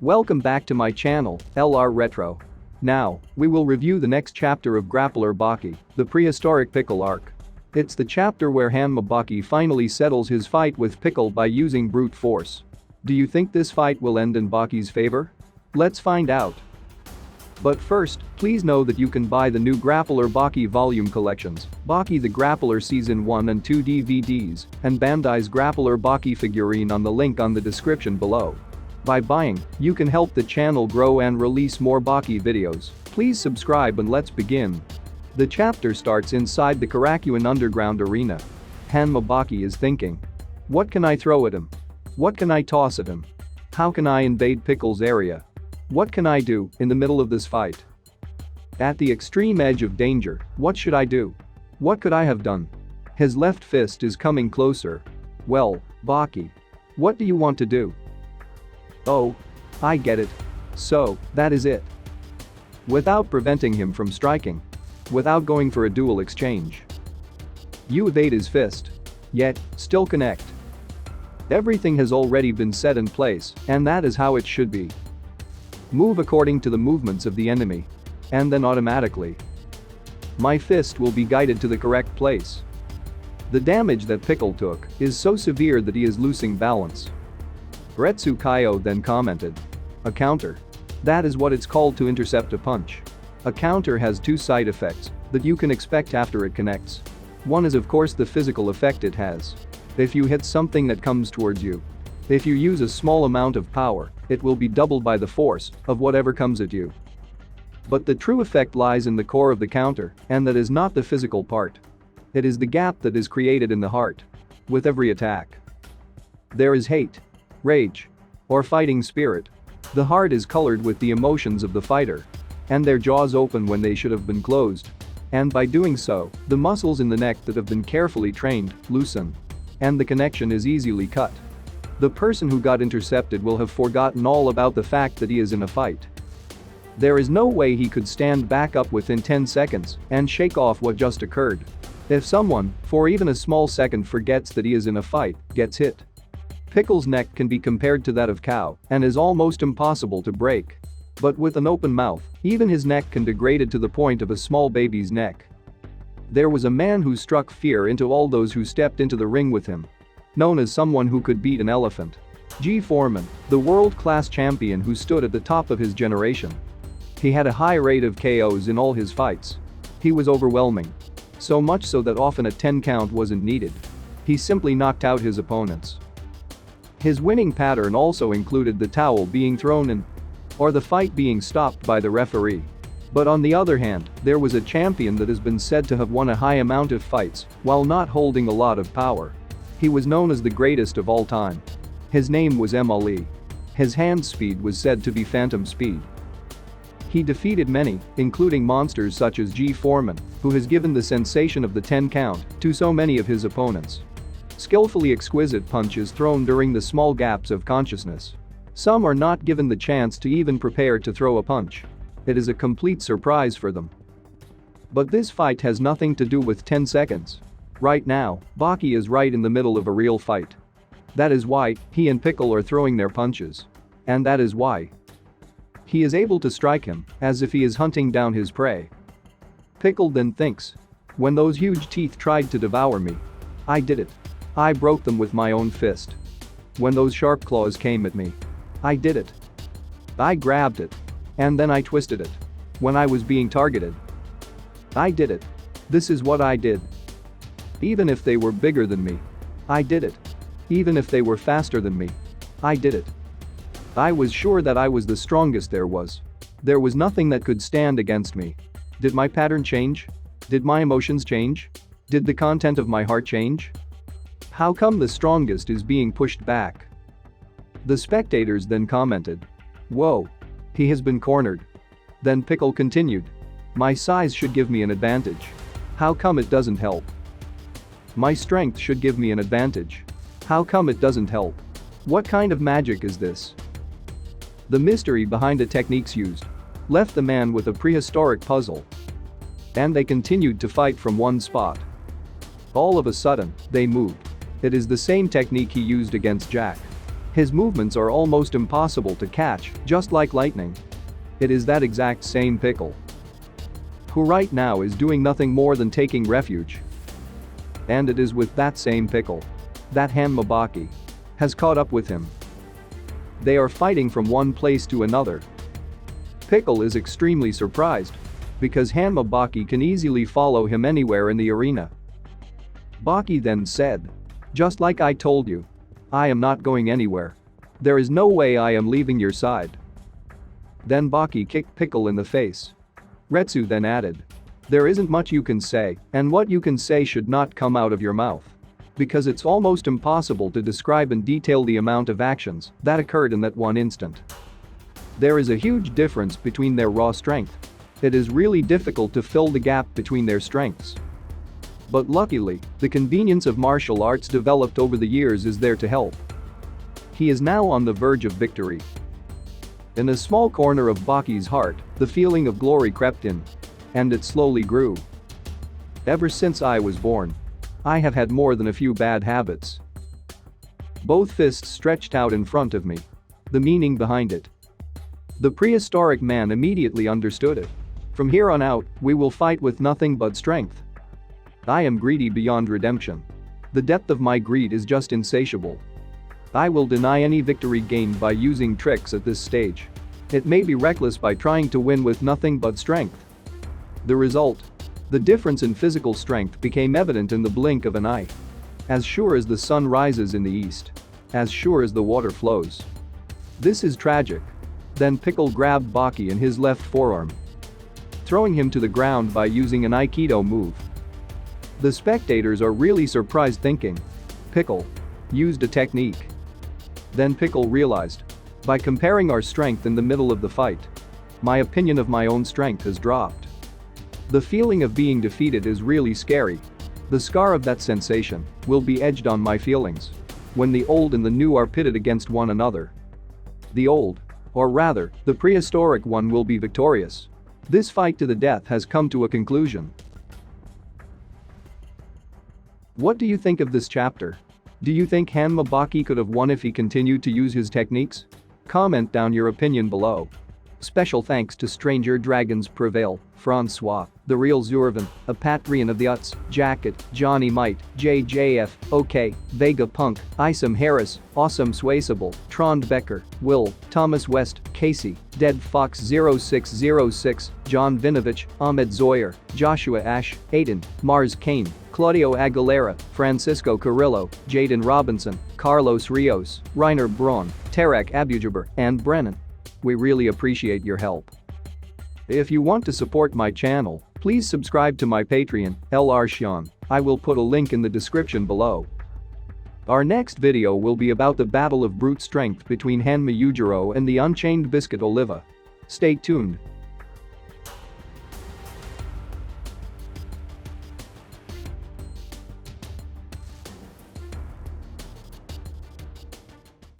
Welcome back to my channel, LR Retro. Now, we will review the next chapter of Grappler Baki, the prehistoric Pickle arc. It's the chapter where Hanma Baki finally settles his fight with Pickle by using brute force. Do you think this fight will end in Baki's favor? Let's find out. But first, please know that you can buy the new Grappler Baki volume collections, Baki the Grappler Season 1 and 2 DVDs, and Bandai's Grappler Baki figurine on the link on the description below. By buying, you can help the channel grow and release more Baki videos. Please subscribe and let's begin. The chapter starts inside the Karakuan underground arena. Hanma Baki is thinking. What can I throw at him? What can I toss at him? How can I invade Pickle's area? What can I do in the middle of this fight? At the extreme edge of danger, what should I do? What could I have done? His left fist is coming closer. Well, Baki. What do you want to do? Oh. I get it. So, that is it. Without preventing him from striking. Without going for a dual exchange. You evade his fist. Yet, still connect. Everything has already been set in place, and that is how it should be. Move according to the movements of the enemy. And then automatically. My fist will be guided to the correct place. The damage that Pickle took is so severe that he is losing balance. Retsu Kaio then commented. A counter. That is what it's called to intercept a punch. A counter has two side effects that you can expect after it connects. One is of course the physical effect it has. If you hit something that comes towards you. If you use a small amount of power, it will be doubled by the force of whatever comes at you. But the true effect lies in the core of the counter, and that is not the physical part. It is the gap that is created in the heart. With every attack. There is hate, rage, or fighting spirit. The heart is colored with the emotions of the fighter. And their jaws open when they should have been closed. And by doing so, the muscles in the neck that have been carefully trained loosen. And the connection is easily cut. The person who got intercepted will have forgotten all about the fact that he is in a fight. There is no way he could stand back up within 10 seconds and shake off what just occurred. If someone, for even a small second, forgets that he is in a fight, gets hit. Pickle's neck can be compared to that of cow and is almost impossible to break. But with an open mouth, even his neck can degrade to the point of a small baby's neck. There was a man who struck fear into all those who stepped into the ring with him. Known as someone who could beat an elephant. G. Foreman, the world-class champion who stood at the top of his generation. He had a high rate of KOs in all his fights. He was overwhelming. So much so that often a 10 count wasn't needed. He simply knocked out his opponents. His winning pattern also included the towel being thrown in, or the fight being stopped by the referee. But on the other hand, there was a champion that has been said to have won a high amount of fights while not holding a lot of power. He was known as the greatest of all time. His name was Ali. His hand speed was said to be phantom speed. He defeated many, including monsters such as G. Foreman, who has given the sensation of the 10 count to so many of his opponents. Skillfully exquisite punches thrown during the small gaps of consciousness. Some are not given the chance to even prepare to throw a punch. It is a complete surprise for them. But this fight has nothing to do with 10 seconds. Right now, Baki is right in the middle of a real fight. That is why he and Pickle are throwing their punches. And that is why he is able to strike him as if he is hunting down his prey. Pickle then thinks. When those huge teeth tried to devour me. I did it. I broke them with my own fist. When those sharp claws came at me. I did it. I grabbed it. And then I twisted it. When I was being targeted. I did it. This is what I did. Even if they were bigger than me. I did it. Even if they were faster than me. I did it. I was sure that I was the strongest there was. There was nothing that could stand against me. Did my pattern change? Did my emotions change? Did the content of my heart change? How come the strongest is being pushed back? The spectators then commented. Whoa. He has been cornered. Then Pickle continued. My size should give me an advantage. How come it doesn't help? My strength should give me an advantage. How come it doesn't help? What kind of magic is this? The mystery behind the techniques used left the man with a prehistoric puzzle. And they continued to fight from one spot. All of a sudden, they moved. It is the same technique he used against Jack. His movements are almost impossible to catch, just like lightning. It is that exact same Pickle, who right now is doing nothing more than taking refuge. And it is with that same Pickle that Hanma Baki has caught up with him. They are fighting from one place to another. Pickle is extremely surprised because Hanma Baki can easily follow him anywhere in the arena. Baki then said, "Just like I told you, I am not going anywhere. There is no way I am leaving your side." Then Baki kicked Pickle in the face. Retsu then added, "There isn't much you can say, and what you can say should not come out of your mouth. Because it's almost impossible to describe in detail the amount of actions that occurred in that one instant. There is a huge difference between their raw strength. It is really difficult to fill the gap between their strengths. But luckily, the convenience of martial arts developed over the years is there to help." He is now on the verge of victory. In a small corner of Baki's heart, the feeling of glory crept in. And it slowly grew. "Ever since I was born, I have had more than a few bad habits." Both fists stretched out in front of me. The meaning behind it. The prehistoric man immediately understood it. "From here on out, we will fight with nothing but strength. I am greedy beyond redemption. The depth of my greed is just insatiable. I will deny any victory gained by using tricks at this stage. It may be reckless by trying to win with nothing but strength." The result? The difference in physical strength became evident in the blink of an eye. As sure as the sun rises in the east. As sure as the water flows. This is tragic. Then Pickle grabbed Baki in his left forearm, throwing him to the ground by using an Aikido move. The spectators are really surprised, thinking, "Pickle used a technique." Then Pickle realized, "By comparing our strength in the middle of the fight, my opinion of my own strength has dropped. The feeling of being defeated is really scary. The scar of that sensation will be edged on my feelings when the old and the new are pitted against one another. The old, or rather, the prehistoric one, will be victorious. This fight to the death has come to a conclusion." What do you think of this chapter? Do you think Hanma Baki could have won if he continued to use his techniques? Comment down your opinion below. Special thanks to Stranger Dragons Prevail, Francois, The Real Zurvan, a Patreon of the Uts, Jacket, Johnny Might, JJF, OK, Vega Punk, Isam Harris, Awesome Swayable, Trond Becker, Will, Thomas West, Casey, Dead Fox 0606, John Vinovich, Ahmed Zoyer, Joshua Ash, Aiden, Mars Kane, Claudio Aguilera, Francisco Carrillo, Jaden Robinson, Carlos Rios, Reiner Braun, Tarek Abujaber, and Brennan. We really appreciate your help. If you want to support my channel, please subscribe to my Patreon, LR Sean. I will put a link in the description below. Our next video will be about the battle of brute strength between Hanma Yujiro and the Unchained Biscuit Oliva. Stay tuned.